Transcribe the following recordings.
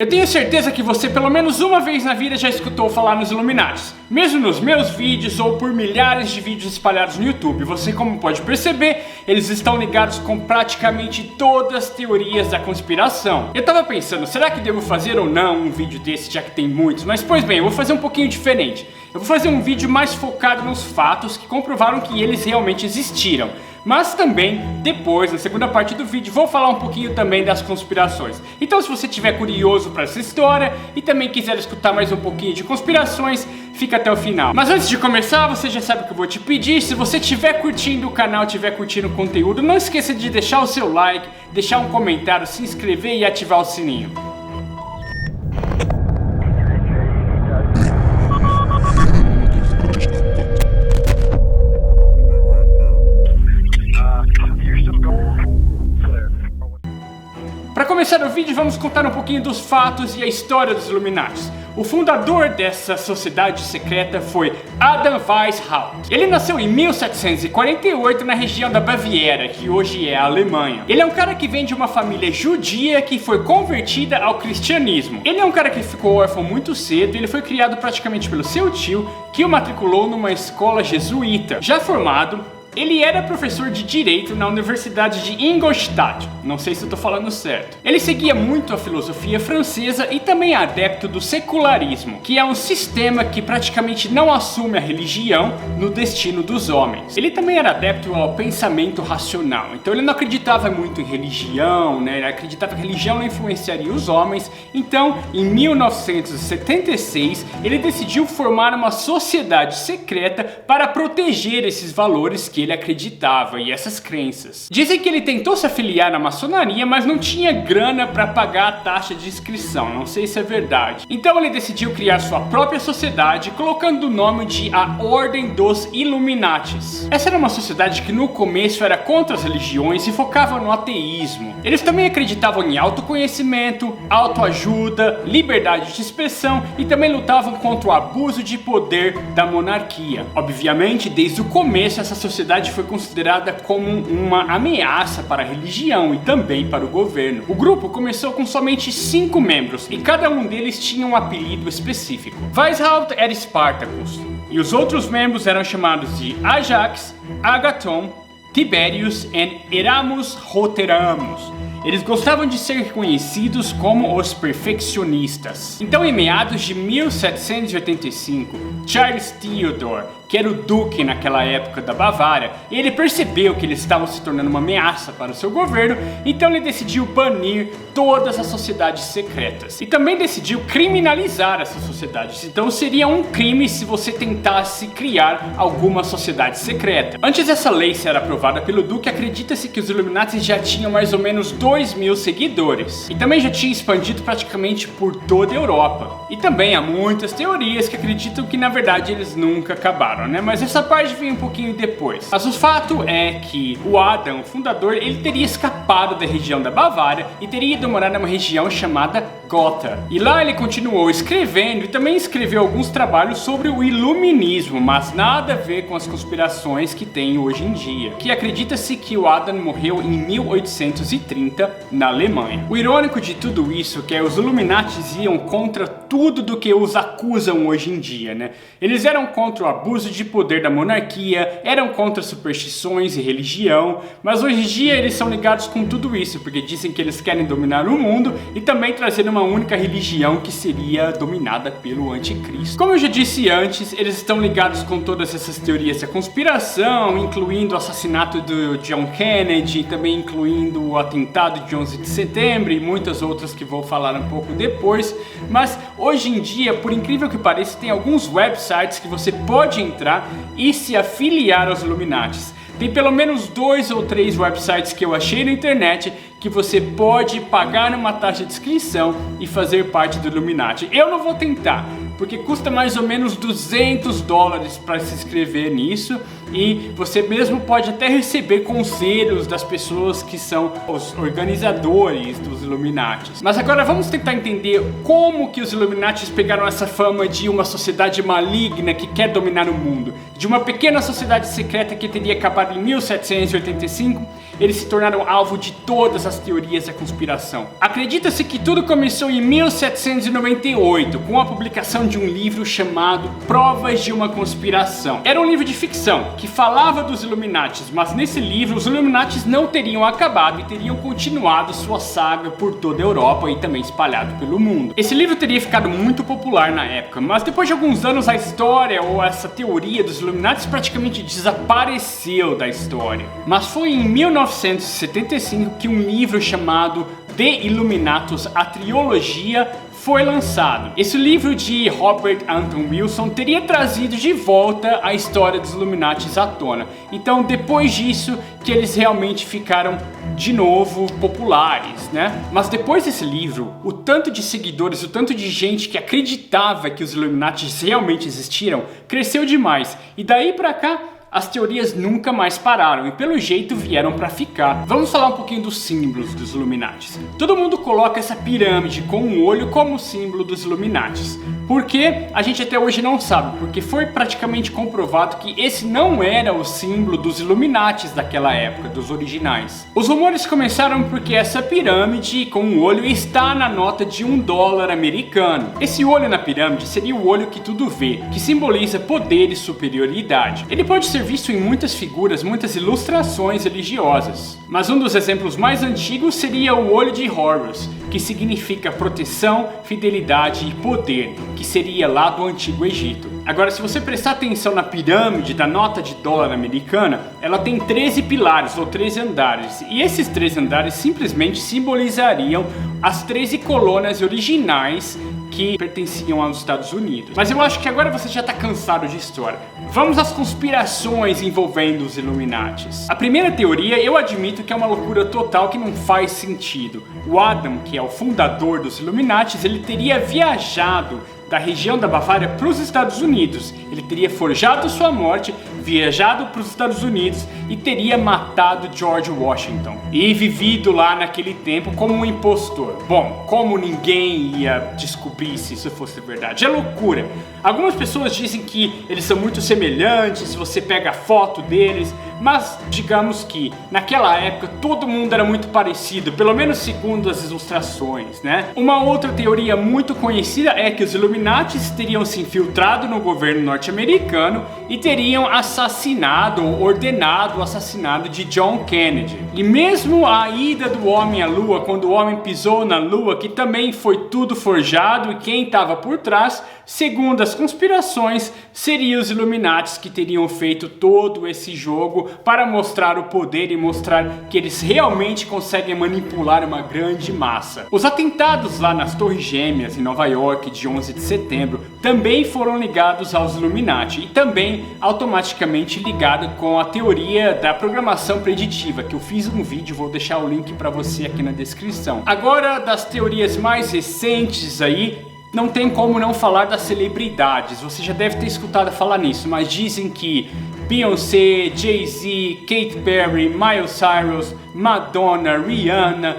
Eu tenho certeza que você pelo menos uma vez na vida já escutou falar nos Illuminati, mesmo nos meus vídeos ou por milhares de vídeos espalhados no YouTube. Você, como pode perceber, eles estão ligados com praticamente todas as teorias da conspiração. Eu tava pensando, será que devo fazer ou não um vídeo desse, já que tem muitos? Mas pois bem, eu vou fazer um pouquinho diferente. Eu vou fazer um vídeo mais focado nos fatos que comprovaram que eles realmente existiram. Mas também, depois, na segunda parte do vídeo, vou falar um pouquinho também das conspirações. Então se você estiver curioso para essa história e também quiser escutar mais um pouquinho de conspirações, fica até o final. Mas antes de começar, você já sabe o que eu vou te pedir. Se você estiver curtindo o canal, estiver curtindo o conteúdo, não esqueça de deixar o seu like, deixar um comentário, se inscrever e ativar o sininho. Para começar o vídeo, vamos contar um pouquinho dos fatos e a história dos Illuminati. O fundador dessa sociedade secreta foi Adam Weishaupt. Ele nasceu em 1748 na região da Baviera, que hoje é a Alemanha. Ele é um cara que vem de uma família judia que foi convertida ao cristianismo. Ele é um cara que ficou órfão muito cedo e ele foi criado praticamente pelo seu tio, que o matriculou numa escola jesuíta. Já formado, ele era professor de Direito na Universidade de Ingolstadt, não sei se eu tô falando certo. Ele seguia muito a filosofia francesa e também é adepto do secularismo, que é um sistema que praticamente não assume a religião no destino dos homens. Ele também era adepto ao pensamento racional, então ele não acreditava muito em religião, né? Ele acreditava que a religião não influenciaria os homens. Então, em 1976, ele decidiu formar uma sociedade secreta para proteger esses valores que ele acreditava e essas crenças. Dizem que ele tentou se afiliar na maçonaria, mas não tinha grana para pagar a taxa de inscrição, não sei se é verdade. Então ele decidiu criar sua própria sociedade, colocando o nome de a Ordem dos Illuminatis. Essa era uma sociedade que no começo era contra as religiões e focava no ateísmo. Eles também acreditavam em autoconhecimento, autoajuda, liberdade de expressão e também lutavam contra o abuso de poder da monarquia. Obviamente, desde o começo essa sociedade foi considerada como uma ameaça para a religião e também para o governo. O grupo começou com somente 5 membros e cada um deles tinha um apelido específico. Weishaupt era Spartacus e os outros membros eram chamados de Ajax, Agathon, Tiberius e Eramus Roteramus. Eles gostavam de ser reconhecidos como os perfeccionistas. Então, em meados de 1785, Charles Theodor, que era o duque naquela época da Bavária, ele percebeu que eles estavam se tornando uma ameaça para o seu governo, então ele decidiu banir todas as sociedades secretas. E também decidiu criminalizar essas sociedades, então seria um crime se você tentasse criar alguma sociedade secreta. Antes dessa lei ser aprovada pelo duque, acredita-se que os Illuminati já tinham mais ou menos 2.000 seguidores. E também já tinha expandido praticamente por toda a Europa. E também há muitas teorias que acreditam que na verdade eles nunca acabaram, né? Mas essa parte vem um pouquinho depois. Mas o fato é que o Adam, o fundador, ele teria escapado da região da Bavária e teria ido morar numa região chamada Gotha. E lá ele continuou escrevendo e também escreveu alguns trabalhos sobre o iluminismo, mas nada a ver com as conspirações que tem hoje em dia. Que acredita-se que o Adam morreu em 1830 na Alemanha. O irônico de tudo isso é que os Illuminati iam contra tudo do que os acusam hoje em dia, né? Eles eram contra o abuso de poder da monarquia, eram contra superstições e religião, mas hoje em dia eles são ligados com tudo isso, porque dizem que eles querem dominar o mundo e também trazer uma única religião que seria dominada pelo anticristo. Como eu já disse antes, eles estão ligados com todas essas teorias da conspiração, incluindo o assassinato do John Kennedy, também incluindo o atentado de 11 de setembro e muitas outras que vou falar um pouco depois. Mas hoje em dia, por incrível que pareça, tem alguns websites que você pode entrar e se afiliar aos Illuminati. Tem pelo menos 2 ou 3 websites que eu achei na internet que você pode pagar uma taxa de inscrição e fazer parte do Illuminati. Eu não vou tentar, porque custa mais ou menos $200 para se inscrever nisso e você mesmo pode até receber conselhos das pessoas que são os organizadores dos Illuminati. Mas agora vamos tentar entender como que os Illuminati pegaram essa fama de uma sociedade maligna que quer dominar o mundo, de uma pequena sociedade secreta que teria acabado em 1785 eles se tornaram alvo de todas as teorias da conspiração. Acredita-se que tudo começou em 1798, com a publicação de um livro chamado Provas de uma Conspiração. Era um livro de ficção, que falava dos Illuminatis, mas nesse livro os Illuminatis não teriam acabado e teriam continuado sua saga por toda a Europa e também espalhado pelo mundo. Esse livro teria ficado muito popular na época, mas depois de alguns anos a história ou essa teoria dos Illuminatis praticamente desapareceu da história. Mas foi em 1975 que um livro chamado The Illuminatus, a trilogia, foi lançado. Esse livro de Robert Anton Wilson teria trazido de volta a história dos Illuminatis à tona. Então depois disso que eles realmente ficaram de novo populares, né? Mas depois desse livro, o tanto de seguidores, o tanto de gente que acreditava que os Illuminatis realmente existiram, cresceu demais. E daí pra cá, as teorias nunca mais pararam e pelo jeito vieram pra ficar. Vamos falar um pouquinho dos símbolos dos Illuminatis. Todo mundo coloca essa pirâmide com um olho como símbolo dos Illuminatis. Por quê? A gente até hoje não sabe, porque foi praticamente comprovado que esse não era o símbolo dos Illuminatis daquela época, dos originais. Os rumores começaram porque essa pirâmide com um olho está na nota de $1 americano. Esse olho na pirâmide seria o olho que tudo vê, que simboliza poder e superioridade. Ele pode ser visto em muitas figuras, muitas ilustrações religiosas. Mas um dos exemplos mais antigos seria o olho de Horus, que significa proteção, fidelidade e poder, que seria lá do Antigo Egito. Agora, se você prestar atenção na pirâmide da nota de dólar americana, ela tem 13 pilares ou 13 andares, e esses 13 andares simplesmente simbolizariam as 13 colônias originais que pertenciam aos Estados Unidos. Mas eu acho que agora você já está cansado de história. Vamos às conspirações envolvendo os Illuminatis. A primeira teoria eu admito que é uma loucura total que não faz sentido. O Adam, que é o fundador dos Illuminatis, ele teria viajado da região da Bavária para os Estados Unidos. Ele teria forjado sua morte, viajado para os Estados Unidos e teria matado George Washington. E vivido lá naquele tempo como um impostor. Bom, como ninguém ia descobrir se isso fosse verdade? É loucura. Algumas pessoas dizem que eles são muito semelhantes, se você pega a foto deles, mas digamos que naquela época todo mundo era muito parecido, pelo menos segundo as ilustrações, né? Uma outra teoria muito conhecida é que os Illuminatis teriam se infiltrado no governo norte-americano e teriam assassinado ou ordenado o assassinato de John Kennedy. E mesmo a ida do homem à lua, quando o homem pisou na lua, que também foi tudo forjado, e quem estava por trás, segundo as conspirações, seriam os Illuminatis que teriam feito todo esse jogo para mostrar o poder e mostrar que eles realmente conseguem manipular uma grande massa. Os atentados lá nas Torres Gêmeas em Nova York de 11 de setembro também foram ligados aos Illuminati e também automaticamente ligado com a teoria da programação preditiva, que eu fiz um vídeo, vou deixar o link para você aqui na descrição. Agora, das teorias mais recentes aí, não tem como não falar das celebridades. Você já deve ter escutado falar nisso, mas dizem que Beyoncé, Jay-Z, Katy Perry, Miley Cyrus, Madonna, Rihanna,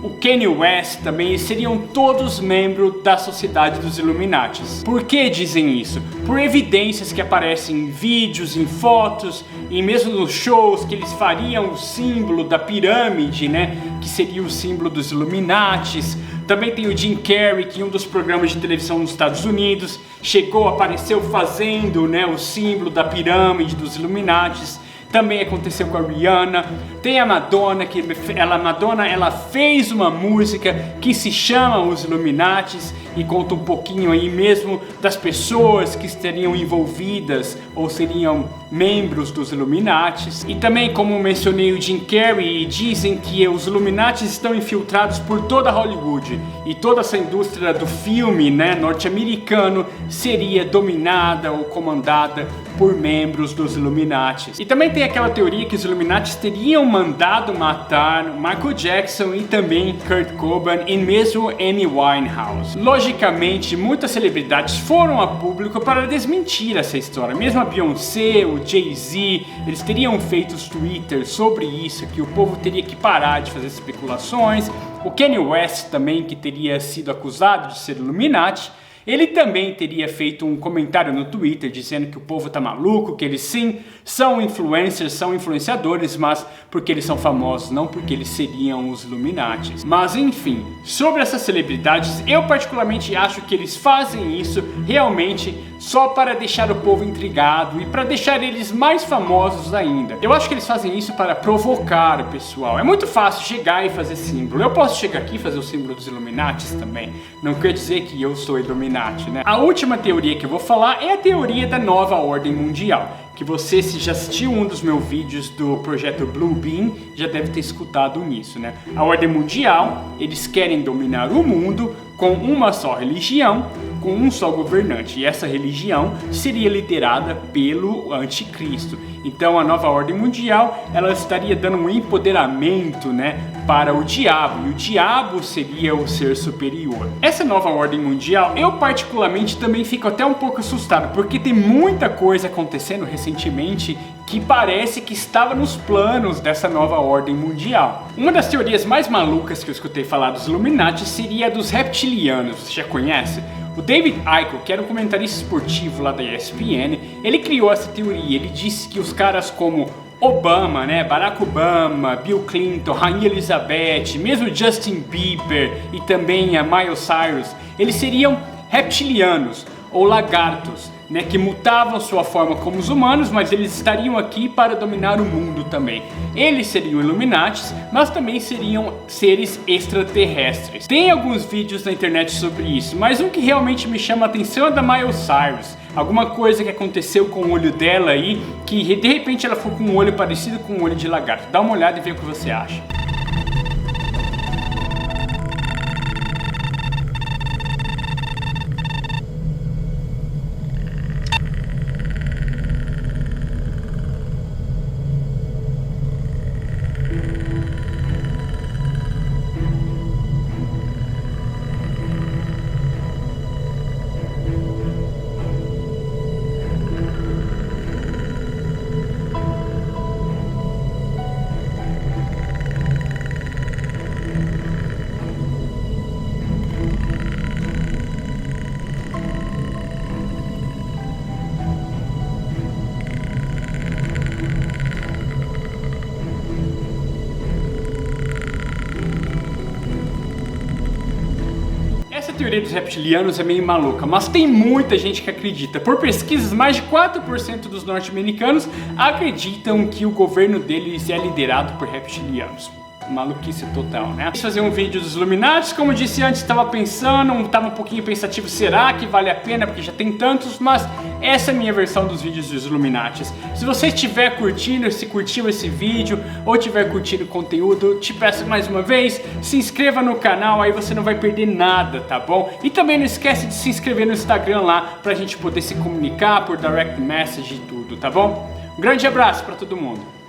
o Kanye West também seriam todos membros da sociedade dos Illuminatis. Por que dizem isso? Por evidências que aparecem em vídeos, em fotos e mesmo nos shows que eles fariam o símbolo da pirâmide, né? Que seria o símbolo dos Illuminatis. Também tem o Jim Carrey, que em um dos programas de televisão nos Estados Unidos apareceu fazendo, né, o símbolo da pirâmide dos Illuminatis. Também aconteceu com a Rihanna. Tem a Madonna, que ela fez uma música que se chama Os Illuminatis e conta um pouquinho aí mesmo das pessoas que estariam envolvidas ou seriam membros dos Illuminatis. E também, como mencionei, o Jim Carrey, dizem que os Illuminatis estão infiltrados por toda Hollywood e toda essa indústria do filme, né, norte-americano seria dominada ou comandada por membros dos Illuminatis. E também tem aquela teoria que os Illuminatis teriam mandado matar Michael Jackson e também Kurt Cobain e mesmo Amy Winehouse. Logicamente, muitas celebridades foram a público para desmentir essa história. Mesmo a Beyoncé, o Jay-Z, eles teriam feito os Twitter sobre isso, que o povo teria que parar de fazer especulações. O Kanye West também, que teria sido acusado de ser Illuminati. Ele também teria feito um comentário no Twitter dizendo que o povo tá maluco, que eles sim são influencers, são influenciadores, mas porque eles são famosos, não porque eles seriam os Illuminatis. Mas enfim, sobre essas celebridades, eu particularmente acho que eles fazem isso realmente só para deixar o povo intrigado e para deixar eles mais famosos ainda. Eu acho que eles fazem isso para provocar o pessoal. É muito fácil chegar e fazer símbolo. Eu posso chegar aqui e fazer o símbolo dos Illuminatis também. Não quer dizer que eu sou Illuminati, né? A última teoria que eu vou falar é a teoria da nova ordem mundial, que você, se já assistiu um dos meus vídeos do projeto Blue Beam, já deve ter escutado nisso, né? A ordem mundial, eles querem dominar o mundo com uma só religião, com um só governante, e essa religião seria liderada pelo anticristo. Então a nova ordem mundial, ela estaria dando um empoderamento, né, para o diabo, e o diabo seria o ser superior. Essa nova ordem mundial, eu particularmente também fico até um pouco assustado, porque tem muita coisa acontecendo recentemente que parece que estava nos planos dessa nova ordem mundial. Uma das teorias mais malucas que eu escutei falar dos Illuminati seria a dos reptilianos. Você já conhece? O David Icke, que era um comentarista esportivo lá da ESPN, ele criou essa teoria. Ele disse que os caras como Obama, né, Barack Obama, Bill Clinton, Rainha Elizabeth, mesmo Justin Bieber e também a Miley Cyrus, eles seriam reptilianos ou lagartos, né, que mutavam sua forma como os humanos, mas eles estariam aqui para dominar o mundo também. Eles seriam Illuminatis, mas também seriam seres extraterrestres. Tem alguns vídeos na internet sobre isso, mas um que realmente me chama a atenção é da Miley Cyrus. Alguma coisa que aconteceu com o olho dela aí, que de repente ela ficou com um olho parecido com um olho de lagarto. Dá uma olhada e vê o que você acha. Essa teoria dos reptilianos é meio maluca, mas tem muita gente que acredita. Por pesquisas, mais de 4% dos norte-americanos acreditam que o governo deles é liderado por reptilianos. Maluquice total, né? Quis fazer um vídeo dos Illuminati, como eu disse antes, estava pensando, estava um pouquinho pensativo, será que vale a pena, porque já tem tantos, mas essa é a minha versão dos vídeos dos Illuminati. Se você estiver curtindo, se curtiu esse vídeo, ou estiver curtindo o conteúdo, te peço mais uma vez, se inscreva no canal, aí você não vai perder nada, tá bom? E também não esquece de se inscrever no Instagram lá, pra gente poder se comunicar por direct message e tudo, tá bom? Um grande abraço pra todo mundo!